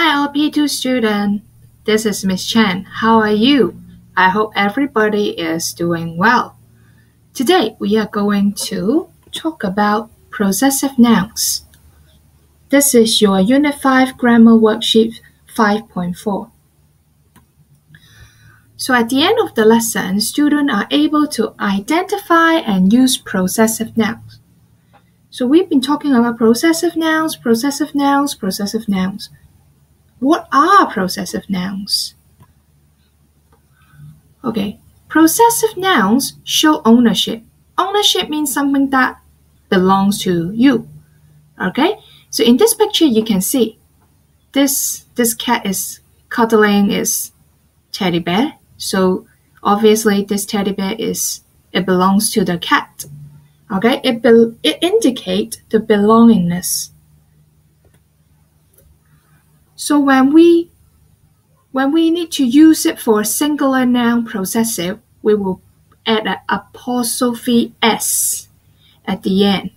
Hi LP2 student, this is Miss Chen. How are you? I hope everybody is doing well. Today we are going to talk about possessive nouns. This is your Unit 5 Grammar Worksheet 5.4. So at the end of the lesson, students are able to identify and use possessive nouns. So we've been talking about possessive nouns. What are possessive nouns? Okay, possessive nouns show ownership. Ownership means something that belongs to you. Okay, so in this picture you can see this cat is cuddling its teddy bear. So obviously this teddy bear belongs to the cat. Okay, it indicates the belongingness. So when we need to use it for a singular noun possessive, we will add an apostrophe s at the end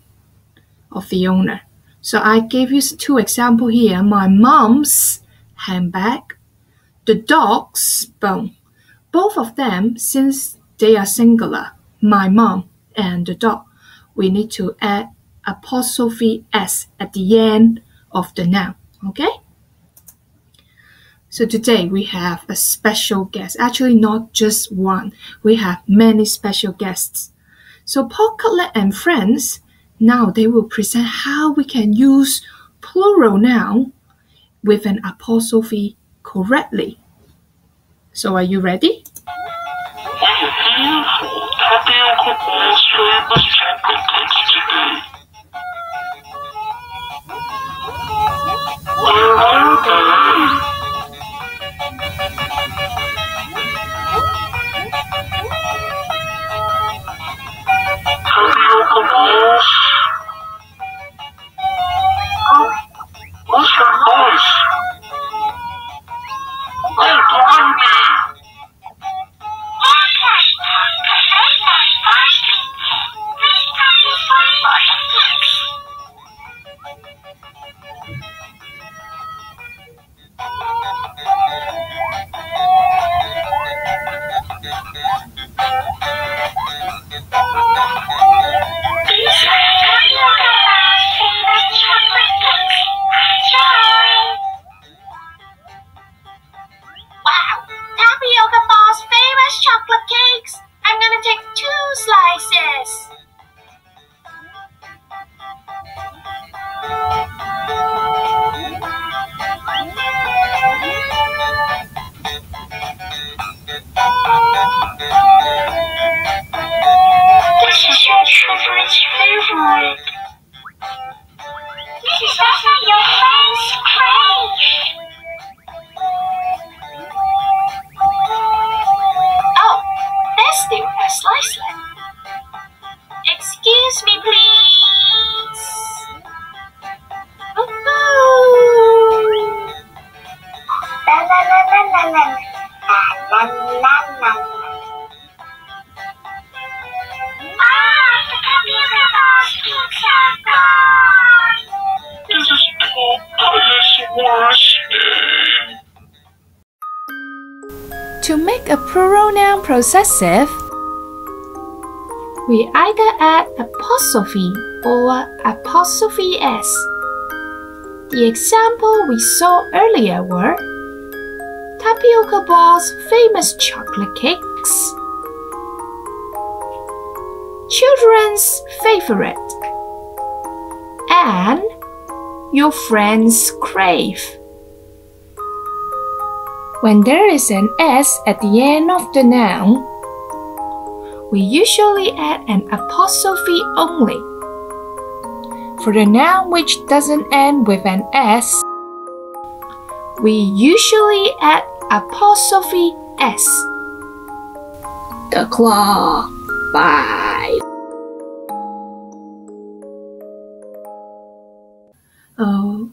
of the owner. So I gave you two examples here. My mom's handbag, the dog's bone. Both of them, since they are singular, my mom and the dog, we need to add apostrophe s at the end of the noun. Okay? So today we have a special guest. Actually, not just one. We have many special guests. So Paul Cutlet and friends, now they will present how we can use plural noun with an apostrophe correctly. So are you ready? Where are they? Tapioca balls. What's that noise? Hey, behind me! Chocolate cakes. I'm gonna take 2 slices. This is your children's favorite. This is also your friend's crave. Still a slice left. Excuse me, please. La la la la la la la la la. The tapioca balls pizza gone. This is totally worse. To make a plural noun possessive, we either add apostrophe or apostrophe s. The example we saw earlier were Tapioca Ball's famous chocolate cakes, children's favorite, and your friend's crave. When there is an s at the end of the noun, we usually add an apostrophe only. For the noun which doesn't end with an s, we usually add apostrophe s. The claw. Bye. Oh.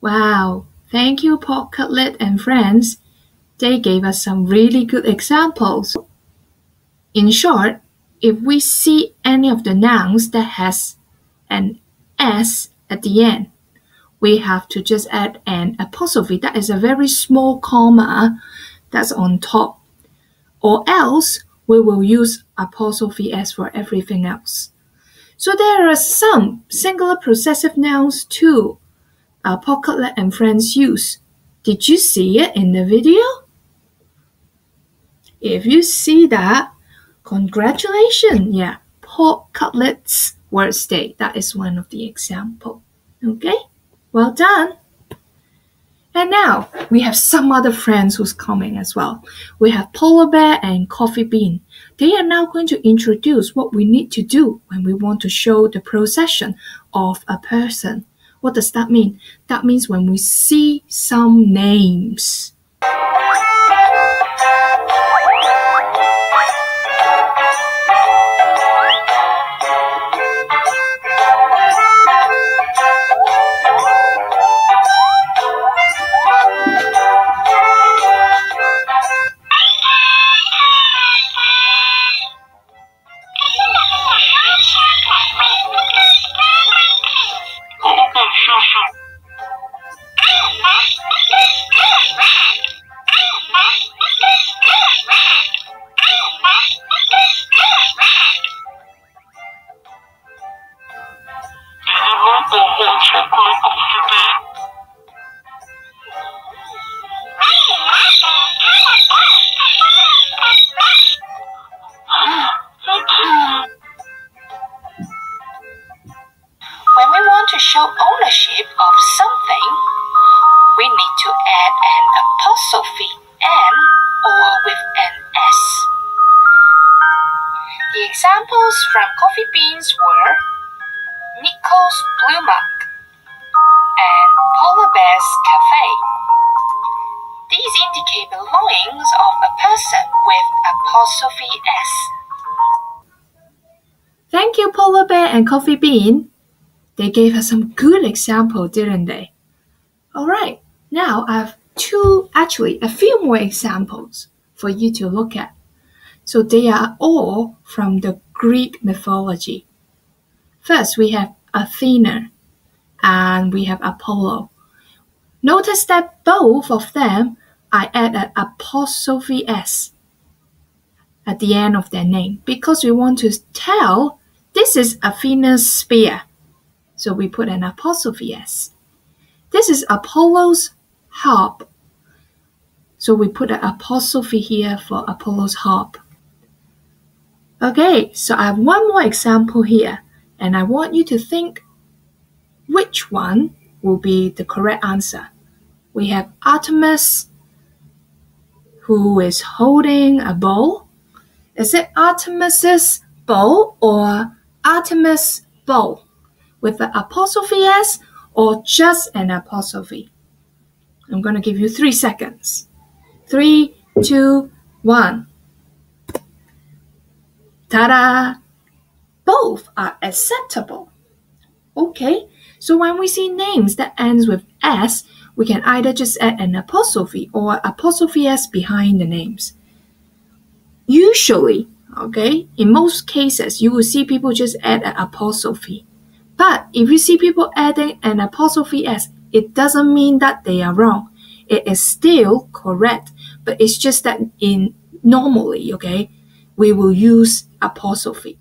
Wow. Thank you, Paul Cutlet and friends. They gave us some really good examples. In short, if we see any of the nouns that has an s at the end, we have to just add an apostrophe. That is a very small comma that's on top. Or else, we will use apostrophe S for everything else. So there are some singular possessive nouns too. Paul Cutlet and friends use. Did you see it in the video? If you see that, congratulations. Yeah, Paul Cutlet's words day. That is one of the examples. Okay, well done. And now we have some other friends who's coming as well. We have Polar Bear and Coffee Bean. They are now going to introduce what we need to do when we want to show the possession of a person. What does that mean? That means when we see some names. When we want to show ownership of something, we need to add an apostrophe N or with an S. The examples from Coffee Beans were Nico's Blue Mug and Polar Bear's Cafe. These indicate belongings of a person with apostrophe S. Thank you, Polar Bear and Coffee Bean. They gave us some good examples, didn't they? Alright, now I have a few more examples for you to look at. So they are all from the Greek mythology. First, we have Athena and we have Apollo. Notice that both of them, I add an apostrophe S at the end of their name because we want to tell this is Athena's spear. So we put an apostrophe S. This is Apollo's harp. So we put an apostrophe here for Apollo's harp. Okay, so I have one more example here, and I want you to think which one will be the correct answer. We have Artemis, who is holding a bowl. Is it Artemis's bowl or Artemis bowl? With the apostrophe S or just an apostrophe? I'm going to give you 3 seconds. 3, 2, 1. Ta-da! Both are acceptable. Okay, so when we see names that ends with S, we can either just add an apostrophe or apostrophe S behind the names. Usually, okay, in most cases, you will see people just add an apostrophe. But if you see people adding an apostrophe S, it doesn't mean that they are wrong. It is still correct, but it's just that normally, okay, we will use apostrophe.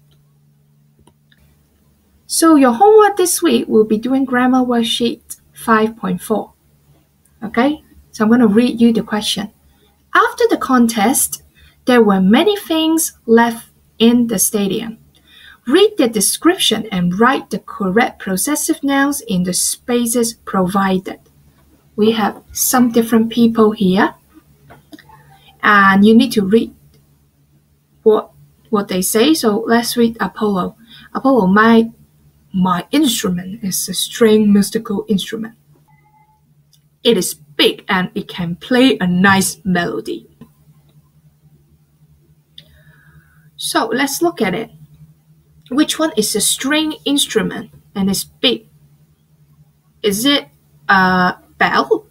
So your homework this week will be doing grammar worksheet 5.4. Okay, so I'm going to read you the question. After the contest, there were many things left in the stadium. Read the description and write the correct possessive nouns in the spaces provided. We have some different people here, and you need to read what they say. So let's read Apollo. Apollo, my instrument is a string musical instrument. It is big and it can play a nice melody. So let's look at it. Which one is a string instrument and is big? Is it a bell?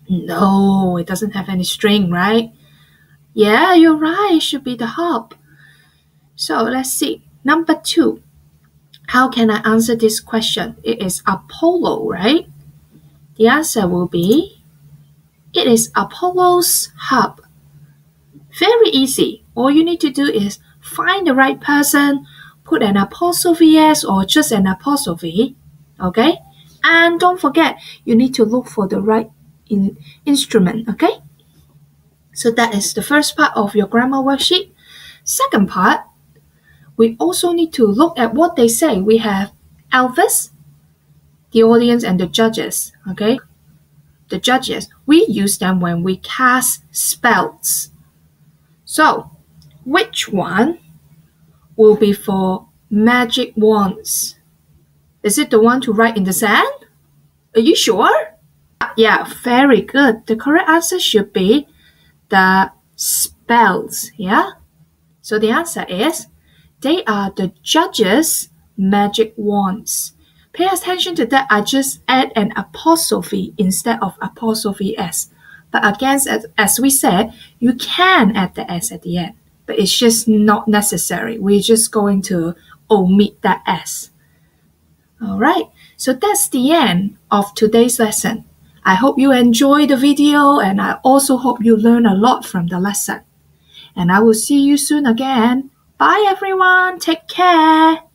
No, it doesn't have any string, right? Yeah, you're right. It should be the harp. So let's see. Number 2. How can I answer this question? It is Apollo, right? The answer will be, it is Apollo's hub. Very easy. All you need to do is find the right person, put an apostrophe S or just an apostrophe, okay? And don't forget, you need to look for the right instrument, okay? So that is the first part of your grammar worksheet. Second part, we also need to look at what they say. We have Elvis, the audience, and the judges, okay? The judges, we use them when we cast spells. So, which one will be for magic wands? Is it the one to write in the sand? Are you sure? Yeah, very good. The correct answer should be the spells, yeah? So the answer is, they are the judges' magic wands. Pay attention to that. I just add an apostrophe instead of apostrophe S. But again, as we said, you can add the S at the end, but it's just not necessary. We're just going to omit that S. All right, so that's the end of today's lesson. I hope you enjoyed the video, and I also hope you learn a lot from the lesson. And I will see you soon again. Bye everyone, take care.